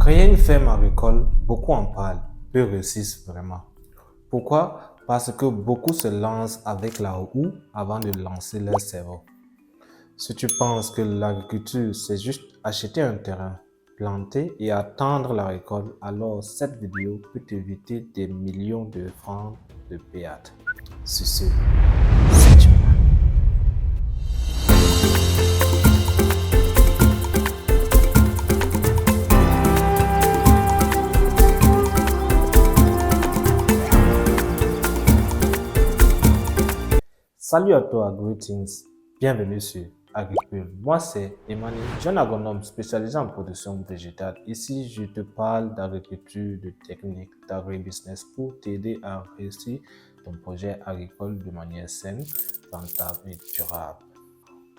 Créer une ferme agricole, beaucoup en parlent, peu réussissent vraiment. Pourquoi? Parce que beaucoup se lancent avec la houe avant de lancer leur cerveau. Si tu penses que l'agriculture, c'est juste acheter un terrain, planter et attendre la récolte, alors cette vidéo peut t'éviter des millions de francs de payade. Sur ce, c'est tu. Salut à toi, greetings. Bienvenue sur Agricule. Moi, c'est Emmanuel, jeune agronome spécialisé en production végétale. Ici, je te parle d'agriculture, de techniques, d'agribusiness pour t'aider à réussir ton projet agricole de manière saine, rentable et durable.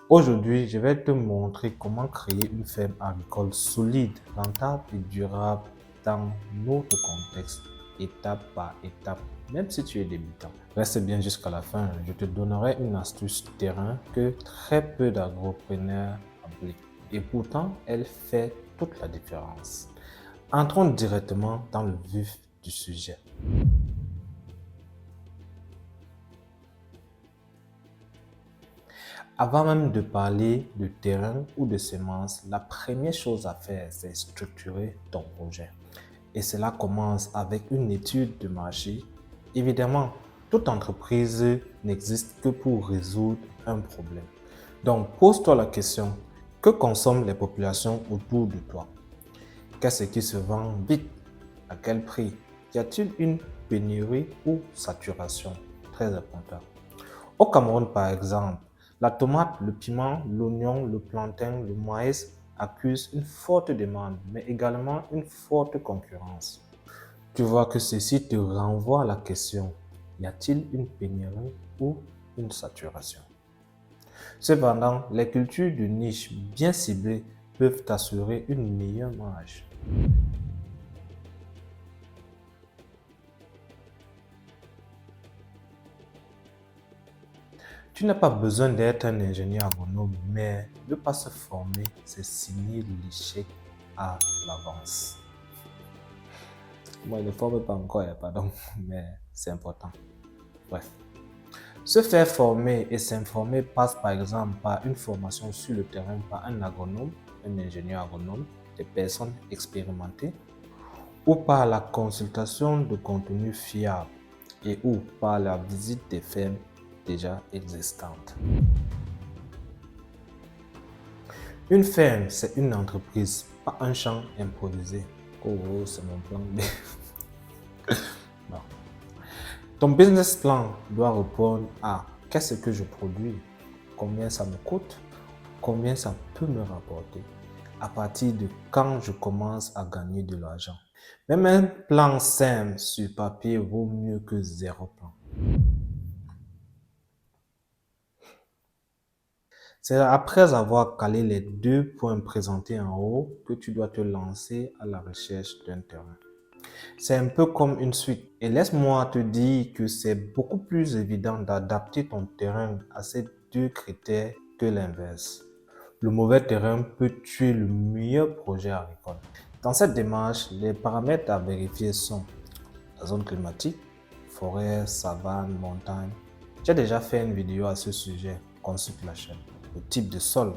Aujourd'hui, je vais te montrer comment créer une ferme agricole solide, rentable et durable dans notre contexte, étape par étape, même si tu es débutant. Reste bien jusqu'à la fin, je te donnerai une astuce terrain que très peu d'agropreneurs appliquent. Et pourtant, elle fait toute la différence. Entrons directement dans le vif du sujet. Avant même de parler de terrain ou de semences, la première chose à faire, c'est structurer ton projet. Et cela commence avec une étude de marché. Évidemment, toute entreprise n'existe que pour résoudre un problème. Donc, pose-toi la question, que consomment les populations autour de toi? Qu'est-ce qui se vend vite? À quel prix? Y a-t-il une pénurie ou saturation? Très important. Au Cameroun, par exemple, la tomate, le piment, l'oignon, le plantain, le maïs accusent une forte demande, mais également une forte concurrence. Tu vois que ceci te renvoie à la question, y a-t-il une pénurie ou une saturation? Cependant, les cultures de niche bien ciblées peuvent t'assurer une meilleure marge. Tu n'as pas besoin d'être un ingénieur agronome, mais ne pas se former, c'est signer l'échec à l'avance. Moi, je ne forme pas encore, pardon, mais c'est important. Bref. Se faire former et s'informer passe par exemple par une formation sur le terrain par un agronome, un ingénieur agronome, des personnes expérimentées, ou par la consultation de contenus fiables et ou par la visite des fermes déjà existantes. Une ferme, c'est une entreprise, pas un champ improvisé. Oh, c'est mon plan B. Non. Ton business plan doit répondre à qu'est-ce que je produis, combien ça me coûte, combien ça peut me rapporter, à partir de quand je commence à gagner de l'argent. Même un plan simple sur papier vaut mieux que zéro plan. C'est après avoir calé les 2 points présentés en haut que tu dois te lancer à la recherche d'un terrain. C'est un peu comme une suite. Et laisse-moi te dire que c'est beaucoup plus évident d'adapter ton terrain à ces 2 critères que l'inverse. Le mauvais terrain peut tuer le meilleur projet agricole. Dans cette démarche, les paramètres à vérifier sont la zone climatique, forêt, savane, montagne. J'ai déjà fait une vidéo à ce sujet, consulte la chaîne. Le type de sol,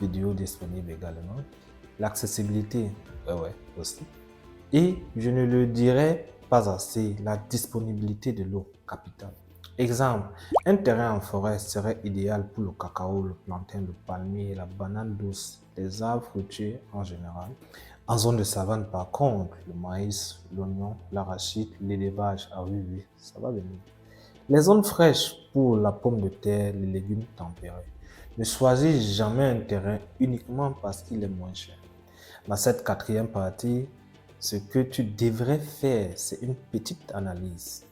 vidéo disponible également. L'accessibilité, ouais, aussi. Et je ne le dirai pas assez, la disponibilité de l'eau, capitale. Exemple, un terrain en forêt serait idéal pour le cacao, le plantain, le palmier, la banane douce, les arbres fruitiers en général. En zone de savane, par contre, le maïs, l'oignon, l'arachide, l'élevage, ah oui, oui, ça va venir. Les zones fraîches pour la pomme de terre, les légumes tempérés. Ne choisis jamais un terrain uniquement parce qu'il est moins cher. Dans cette quatrième partie, ce que tu devrais faire, c'est une petite analyse.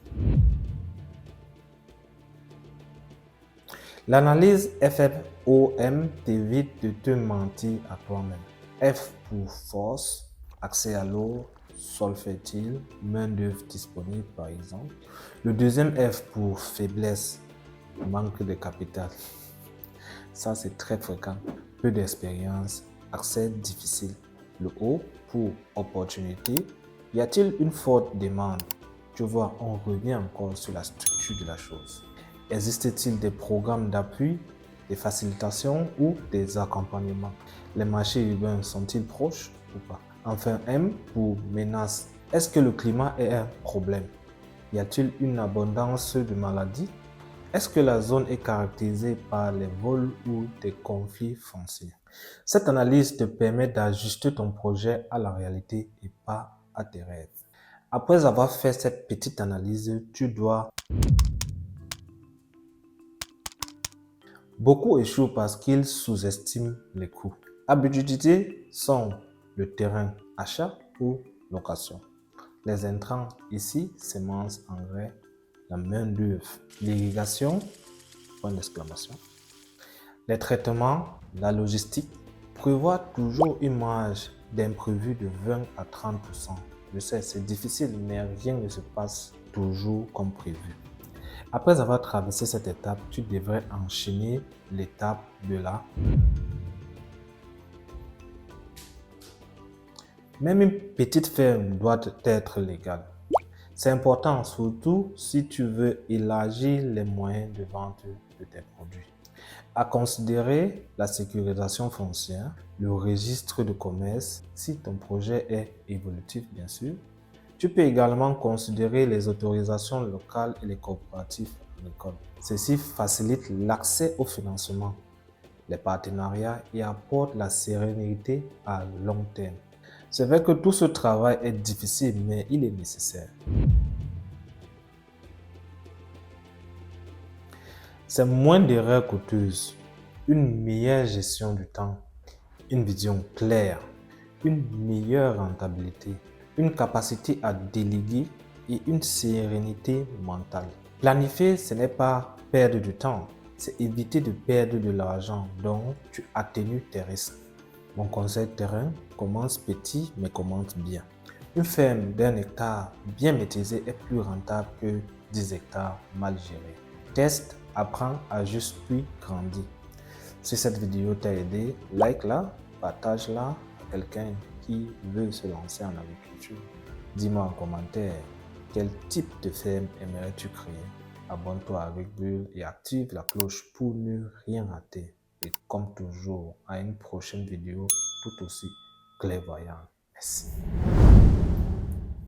L'analyse FFOM t'évite de te mentir à toi-même. F pour force, accès à l'eau, sol fertile, main-d'œuvre disponible par exemple. Le deuxième F pour faiblesse, manque de capital. Ça, c'est très fréquent. Peu d'expérience, accès difficile. Le O pour opportunité. Y a-t-il une forte demande? Tu vois, on revient encore sur la structure de la chose. Existe-t-il des programmes d'appui, des facilitations ou des accompagnements? Les marchés urbains sont-ils proches ou pas? Enfin, M pour menace. Est-ce que le climat est un problème? Y a-t-il une abondance de maladies? Est-ce que la zone est caractérisée par les vols ou des conflits fonciers? Cette analyse te permet d'ajuster ton projet à la réalité et pas à tes rêves. Après avoir fait cette petite analyse, tu dois... Beaucoup échouent parce qu'ils sous-estiment les coûts. À budgétiser sont le terrain, achat ou location. Les intrants ici, semences, engrais, la main-d'œuvre, l'irrigation, point d'exclamation. Les traitements, la logistique, prévoit toujours une marge d'imprévu de 20 à 30%. Je sais, c'est difficile, mais rien ne se passe toujours comme prévu. Après avoir traversé cette étape, tu devrais enchaîner l'étape de la... Même une petite ferme doit être légale. C'est important, surtout si tu veux élargir les moyens de vente de tes produits. À considérer la sécurisation foncière, le registre de commerce, si ton projet est évolutif bien sûr. Tu peux également considérer les autorisations locales et les coopératives agricoles. Ceci facilite l'accès au financement, les partenariats et apporte la sérénité à long terme. C'est vrai que tout ce travail est difficile, mais il est nécessaire. C'est moins d'erreurs coûteuses, une meilleure gestion du temps, une vision claire, une meilleure rentabilité, une capacité à déléguer et une sérénité mentale. Planifier, ce n'est pas perdre du temps, c'est éviter de perdre de l'argent, donc tu atténues tes risques. Mon conseil terrain, commence petit mais commence bien. Une ferme d'1 hectare bien maîtrisée est plus rentable que 10 hectares mal gérés. Teste, apprends, ajuste puis grandis. Si cette vidéo t'a aidé, like-la, partage-la à quelqu'un qui veut se lancer en agriculture. Dis-moi en commentaire quel type de ferme aimerais-tu créer. Abonne-toi avec Bull et active la cloche pour ne rien rater. Et comme toujours, à une prochaine vidéo tout aussi clairvoyante. Merci.